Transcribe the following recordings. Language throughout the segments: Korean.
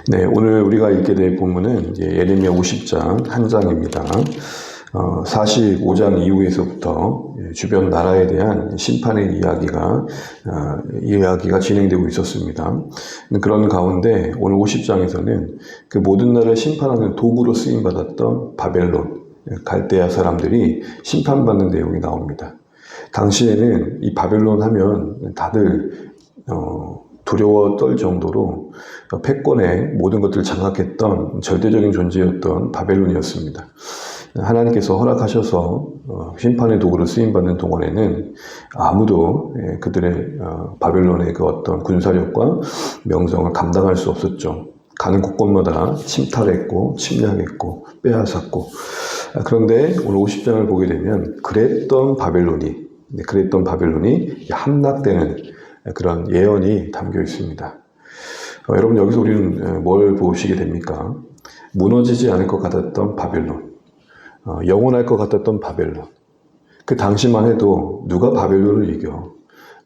네, 오늘 우리가 읽게 될 본문은 이제 예레미야 50장 한 장입니다. 45장 이후에서부터 주변 나라에 대한 심판의 이야기가 진행되고 있었습니다. 그런 가운데 오늘 50장에서는 그 모든 나라를 심판하는 도구로 쓰임받았던 바벨론, 갈대아 사람들이 심판받는 내용이 나옵니다. 당시에는 이 바벨론 하면 다들 두려워 떨 정도로 패권의 모든 것들을 장악했던 절대적인 존재였던 바벨론이었습니다. 하나님께서 허락하셔서 심판의 도구로 쓰임받는 동안에는 아무도 그들의 바벨론의 그 어떤 군사력과 명성을 감당할 수 없었죠. 가는 곳곳마다 침탈했고 침략했고 빼앗았고. 그런데 오늘 50장을 보게 되면 그랬던 바벨론이 함락되는 그런 예언이 담겨 있습니다. 여러분, 여기서 우리는 뭘 보시게 됩니까? 무너지지 않을 것 같았던 바벨론, 영원할 것 같았던 바벨론. 그 당시만 해도 누가 바벨론을 이겨?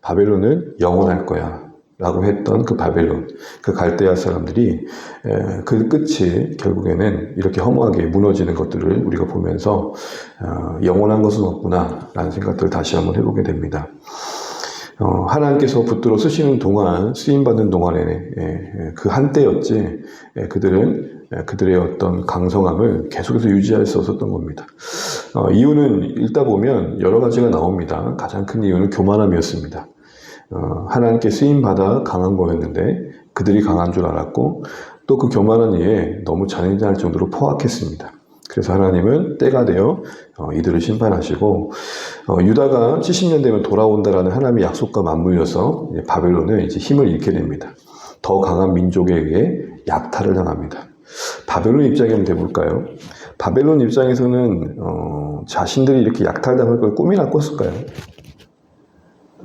바벨론은 영원할 거야 라고 했던 그 바벨론, 그 갈대아 사람들이 그 끝이 결국에는 이렇게 허무하게 무너지는 것들을 우리가 보면서 영원한 것은 없구나 라는 생각들을 다시 한번 해보게 됩니다. 하나님께서 붙들어 쓰시는 동안, 쓰임받는 동안에 그 한때였지 그들은 그들의 어떤 강성함을 계속해서 유지할 수 없었던 겁니다. 이유는 읽다 보면 여러 가지가 나옵니다. 가장 큰 이유는 교만함이었습니다. 하나님께 쓰임받아 강한 거였는데 그들이 강한 줄 알았고 또 그 교만한 이에 너무 잔인할 정도로 포악했습니다. 그래서 하나님은 때가 되어 이들을 심판하시고 유다가 70년 되면 돌아온다라는 하나님의 약속과 맞물려서 바벨론은 이제 힘을 잃게 됩니다. 더 강한 민족에 의해 약탈을 당합니다. 바벨론 입장이 한번 돼볼까요? 바벨론 입장에서는 자신들이 이렇게 약탈당할 걸 꿈이나 꿨을까요?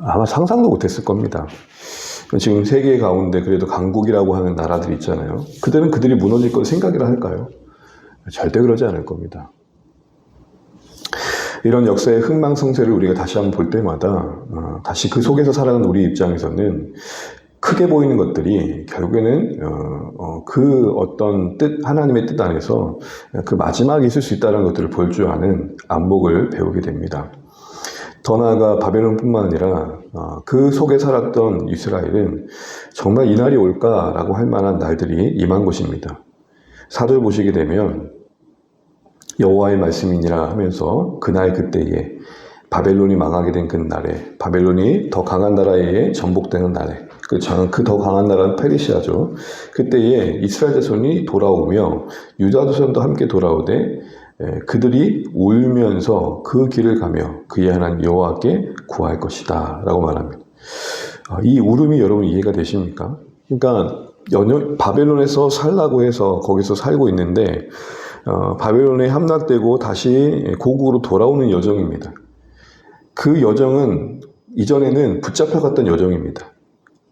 아마 상상도 못했을 겁니다. 지금 세계 가운데 그래도 강국이라고 하는 나라들이 있잖아요. 그들이 무너질 걸 생각이라 할까요? 절대 그러지 않을 겁니다. 이런 역사의 흥망성쇠를 우리가 다시 한번 볼 때마다 다시 그 속에서 살아가는 우리 입장에서는 크게 보이는 것들이 결국에는 그 어떤 뜻, 하나님의 뜻 안에서 그 마지막이 있을 수 있다는 것들을 볼 줄 아는 안목을 배우게 됩니다. 더 나아가 바벨론뿐만 아니라 그 속에 살았던 이스라엘은 정말 이 날이 올까라고 할 만한 날들이 임한 것입니다. 사도를 보시게 되면 여호와의 말씀이니라 하면서 그날 그때에 바벨론이 망하게 된 그 날에, 바벨론이 더 강한 나라에 의해 전복되는 날에, 그 더 강한 나라는 페르시아죠. 그때에 이스라엘 자손이 돌아오며 유다 자손도 함께 돌아오되 그들이 울면서 그 길을 가며 그의 하나님 여호와께 구할 것이다 라고 말합니다. 이 울음이 여러분 이해가 되십니까? 그러니까 바벨론에서 살라고 해서 거기서 살고 있는데 바벨론에 함락되고 다시 고국으로 돌아오는 여정입니다. 그 여정은 이전에는 붙잡혀갔던 여정입니다.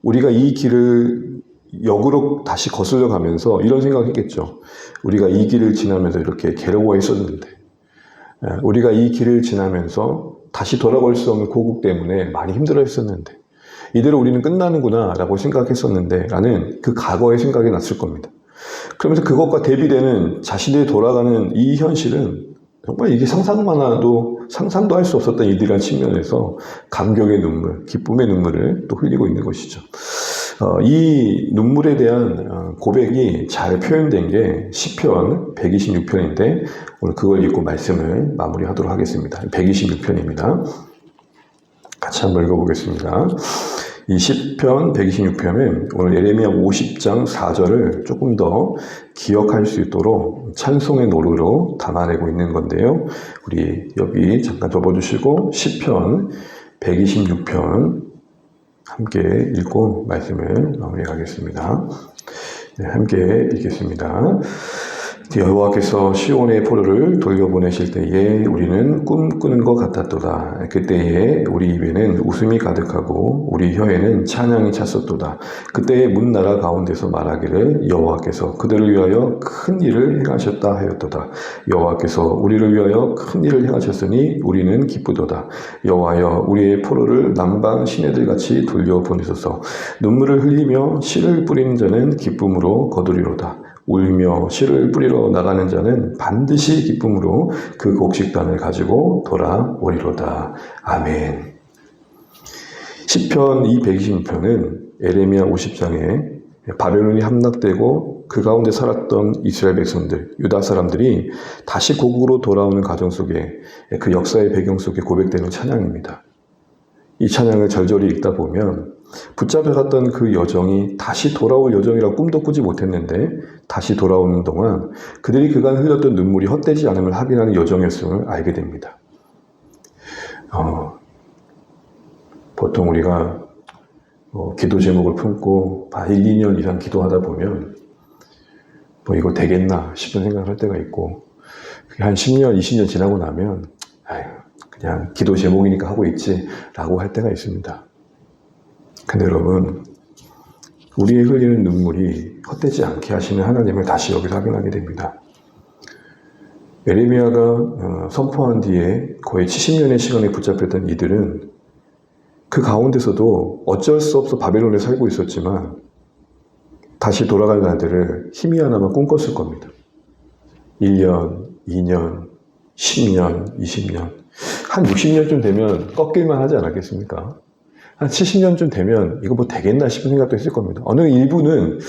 우리가 이 길을 역으로 다시 거슬러 가면서 이런 생각을 했겠죠. 우리가 이 길을 지나면서 이렇게 괴로워했었는데, 우리가 이 길을 지나면서 다시 돌아갈 수 없는 고국 때문에 많이 힘들어했었는데, 이대로 우리는 끝나는구나 라고 생각했었는데 라는 그 과거의 생각이 났을 겁니다. 그러면서 그것과 대비되는 자신들이 돌아가는 이 현실은 정말 이게 상상도 할 수 없었던 이들이란 측면에서 감격의 눈물, 기쁨의 눈물을 또 흘리고 있는 것이죠. 이 눈물에 대한 고백이 잘 표현된 게 시편 126편인데 오늘 그걸 읽고 말씀을 마무리하도록 하겠습니다. 126편입니다. 같이 한번 읽어보겠습니다. 이 시편 126편은 오늘 예레미야 50장 4절을 조금 더 기억할 수 있도록 찬송의 노래로 담아내고 있는 건데요. 우리 여기 잠깐 접어주시고 시편 126편 함께 읽고 말씀을 마무리하겠습니다. 네, 함께 읽겠습니다. 여호와께서 시온의 포로를 돌려보내실 때에 우리는 꿈꾸는 것 같았도다. 그때에 우리 입에는 웃음이 가득하고 우리 혀에는 찬양이 찼었도다. 그때에 문 나라 가운데서 말하기를 여호와께서 그들을 위하여 큰 일을 행하셨다 하였도다. 여호와께서 우리를 위하여 큰 일을 행하셨으니 우리는 기쁘도다. 여호와여 우리의 포로를 남방 시내들같이 돌려보내소서. 눈물을 흘리며 씨를 뿌리는 자는 기쁨으로 거두리로다. 울며 씨를 뿌리러 나가는 자는 반드시 기쁨으로 그 곡식단을 가지고 돌아오리로다. 아멘. 시편 이 120편은 에레미야 50장에 바벨론이 함락되고 그 가운데 살았던 이스라엘 백성들, 유다 사람들이 다시 고국으로 돌아오는 과정 속에 그 역사의 배경 속에 고백되는 찬양입니다. 이 찬양을 절절히 읽다 보면 붙잡혀갔던 그 여정이 다시 돌아올 여정이라 꿈도 꾸지 못했는데 다시 돌아오는 동안 그들이 그간 흘렸던 눈물이 헛되지 않음을 확인하는 여정이었음을 알게 됩니다. 보통 우리가 기도 제목을 품고 1, 2년 이상 기도하다 보면 이거 되겠나 싶은 생각을 할 때가 있고 한 10년, 20년 지나고 나면 그냥 기도 제목이니까 하고 있지 라고 할 때가 있습니다. 근데 여러분, 우리의 흘리는 눈물이 헛되지 않게 하시는 하나님을 다시 여기서 확인하게 됩니다. 에레미야가 선포한 뒤에 거의 70년의 시간에 붙잡혔던 이들은 그 가운데서도 어쩔 수 없어 바벨론에 살고 있었지만 다시 돌아갈 날들을 희미하나마 꿈꿨을 겁니다. 1년, 2년, 10년, 20년, 한 60년쯤 되면 꺾일만 하지 않았겠습니까? 한 70년쯤 되면 이거 되겠나 싶은 생각도 했을 겁니다. 어느 일부는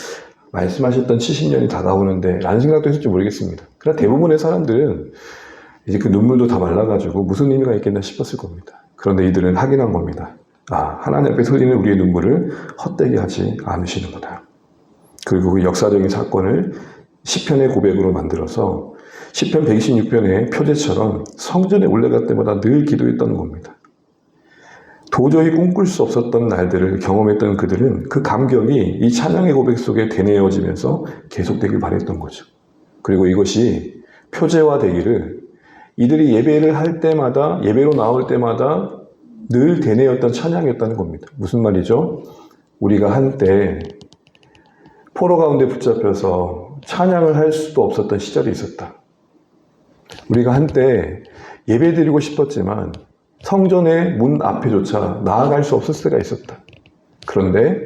말씀하셨던 70년이 다가오는데 라는 생각도 했을지 모르겠습니다. 그러나 대부분의 사람들은 이제 그 눈물도 다 말라가지고 무슨 의미가 있겠나 싶었을 겁니다. 그런데 이들은 확인한 겁니다. 하나님 앞에 흘리는 우리의 눈물을 헛되게 하지 않으시는구나. 그리고 그 역사적인 사건을 시편의 고백으로 만들어서 시편 126편의 표제처럼 성전에 올라갈 때마다 늘 기도했던 겁니다. 도저히 꿈꿀 수 없었던 날들을 경험했던 그들은 그 감격이 이 찬양의 고백 속에 되뇌어지면서 계속되길 바랬던 거죠. 그리고 이것이 표제화되기를 이들이 예배를 할 때마다, 예배로 나올 때마다 늘 되뇌었던 찬양이었다는 겁니다. 무슨 말이죠? 우리가 한때 포로 가운데 붙잡혀서 찬양을 할 수도 없었던 시절이 있었다. 우리가 한때 예배 드리고 싶었지만 성전의 문 앞에조차 나아갈 수 없을 때가 있었다. 그런데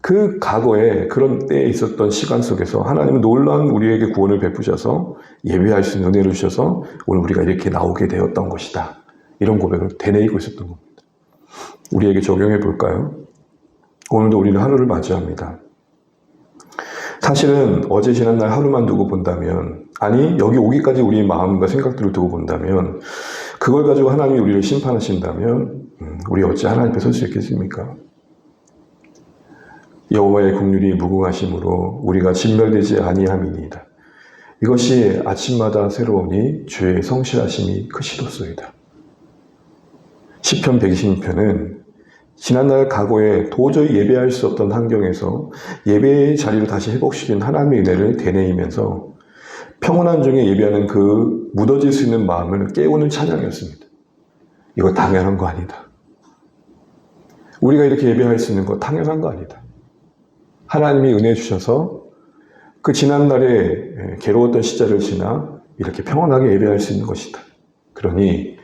그 과거에 그런 때에 있었던 시간 속에서 하나님은 놀라운 우리에게 구원을 베푸셔서 예배할 수 있는 은혜를 주셔서 오늘 우리가 이렇게 나오게 되었던 것이다. 이런 고백을 되뇌이고 있었던 겁니다. 우리에게 적용해 볼까요? 오늘도 우리는 하루를 맞이합니다. 사실은 어제 지난날 하루만 두고 본다면, 아니 여기 오기까지 우리의 마음과 생각들을 두고 본다면 그걸 가지고 하나님이 우리를 심판하신다면 우리 어찌 하나님 앞에 설 수 있겠습니까? 여호와의 긍휼이 무궁하심으로 우리가 진멸되지 아니함이니이다. 이것이 아침마다 새로우니 주의 성실하심이 크시도소이다. 시편 120편은 지난날 과거에 도저히 예배할 수 없던 환경에서 예배의 자리를 다시 회복시킨 하나님의 은혜를 되뇌이면서 평온한 중에 예배하는 그 묻어질 수 있는 마음을 깨우는 찬양이었습니다. 이거 당연한 거 아니다. 우리가 이렇게 예배할 수 있는 거 당연한 거 아니다. 하나님이 은혜 주셔서 그 지난날에 괴로웠던 시절을 지나 이렇게 평온하게 예배할 수 있는 것이다. 그러니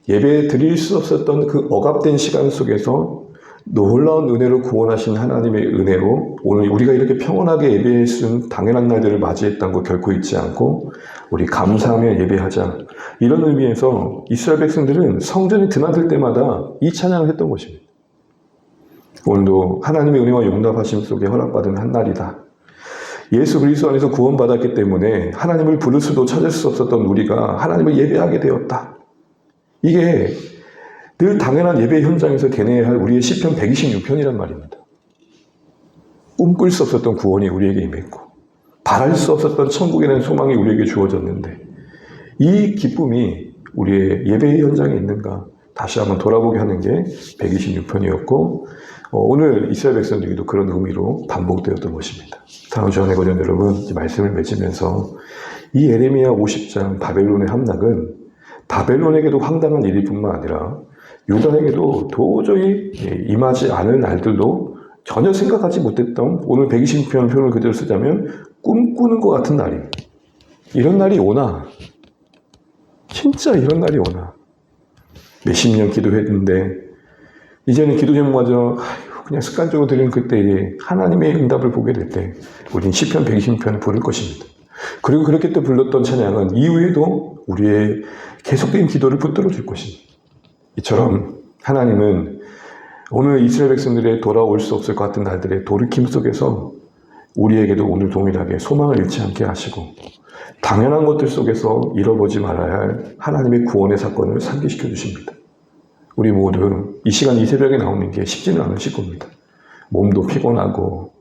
예배 드릴 수 없었던 그 억압된 시간 속에서 놀라운 은혜로 구원하신 하나님의 은혜로 오늘 우리가 이렇게 평온하게 예배할 수 있는 당연한 날들을 맞이했다는 거 결코 잊지 않고 우리 감사하며 예배하자. 이런 의미에서 이스라엘 백성들은 성전이 드나들 때마다 이 찬양을 했던 것입니다. 오늘도 하나님의 은혜와 용납하심 속에 허락받은 한 날이다. 예수 그리스도 안에서 구원받았기 때문에 하나님을 부를 수도 찾을 수 없었던 우리가 하나님을 예배하게 되었다. 이게 늘 당연한 예배 현장에서 되뇌어야 할 우리의 시편 126편이란 말입니다. 꿈꿀 수 없었던 구원이 우리에게 임했고 바랄 수 없었던 천국에 대한 소망이 우리에게 주어졌는데 이 기쁨이 우리의 예배의 현장에 있는가? 다시 한번 돌아보게 하는 게 126편이었고 오늘 이스라엘 백성들에게도 그런 의미로 반복되었던 것입니다. 사랑하는 주안의 거전 여러분, 이 말씀을 맺으면서 이 예레미야 50장 바벨론의 함락은 바벨론에게도 황당한 일일 뿐만 아니라 유다에게도 도저히 임하지 않을 날들도 전혀 생각하지 못했던, 오늘 126편 표현을 그대로 쓰자면 꿈꾸는 것 같은 날이, 이런 날이 오나? 진짜 이런 날이 오나? 몇십 년 기도했는데 이제는 기도 제목마저 그냥 습관적으로 드리는 그때에 하나님의 응답을 보게 될 때 우린 시편 120편을 부를 것입니다. 그리고 그렇게 때 불렀던 찬양은 이후에도 우리의 계속된 기도를 붙들어 줄 것입니다. 이처럼 하나님은 오늘 이스라엘 백성들의 돌아올 수 없을 것 같은 날들의 돌이킴 속에서 우리에게도 오늘 동일하게 소망을 잃지 않게 하시고 당연한 것들 속에서 잃어보지 말아야 할 하나님의 구원의 사건을 상기시켜 주십니다. 우리 모두 이 시간 이 새벽에 나오는 게 쉽지는 않으실 겁니다. 몸도 피곤하고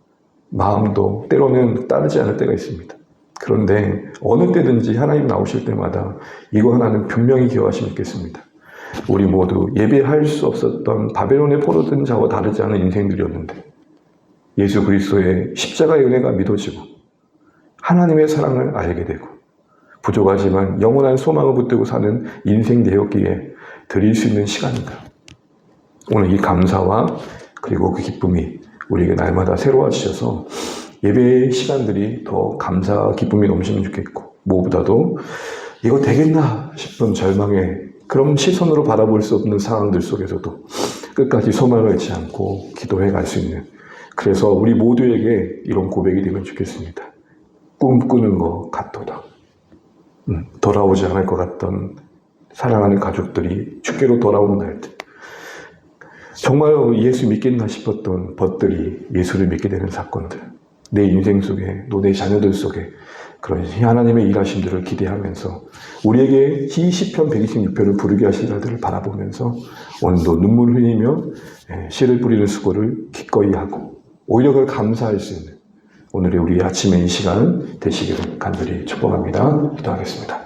마음도 때로는 따르지 않을 때가 있습니다. 그런데 어느 때든지 하나님 나오실 때마다 이거 하나는 분명히 기억하시면 좋겠습니다. 우리 모두 예배할 수 없었던 바벨론에 포로된 자와 다르지 않은 인생들이었는데 예수 그리스도의 십자가의 은혜가 믿어지고 하나님의 사랑을 알게 되고 부족하지만 영원한 소망을 붙들고 사는 인생 되었기에 드릴 수 있는 시간인가. 오늘 이 감사와 그리고 그 기쁨이 우리에게 날마다 새로워지셔서 예배의 시간들이 더 감사와 기쁨이 넘치면 좋겠고 무엇보다도 이거 되겠나 싶은 절망의 그런 시선으로 바라볼 수 없는 상황들 속에서도 끝까지 소망을 잃지 않고 기도해 갈 수 있는, 그래서 우리 모두에게 이런 고백이 되면 좋겠습니다. 꿈꾸는 것 같도다. 돌아오지 않을 것 같던 사랑하는 가족들이 주께로 돌아오는 날들, 정말 예수 믿겠나 싶었던 벗들이 예수를 믿게 되는 사건들, 내 인생 속에 또 내 자녀들 속에 그런 하나님의 일하심들을 기대하면서 우리에게 이 시편 126편을 부르게 하신 자들을 바라보면서 오늘도 눈물을 흘리며 씨를 뿌리는 수고를 기꺼이 하고 오히려 그걸 감사할 수 있는 오늘의 우리 아침의 이 시간 되시기를 간절히 축복합니다. 기도하겠습니다.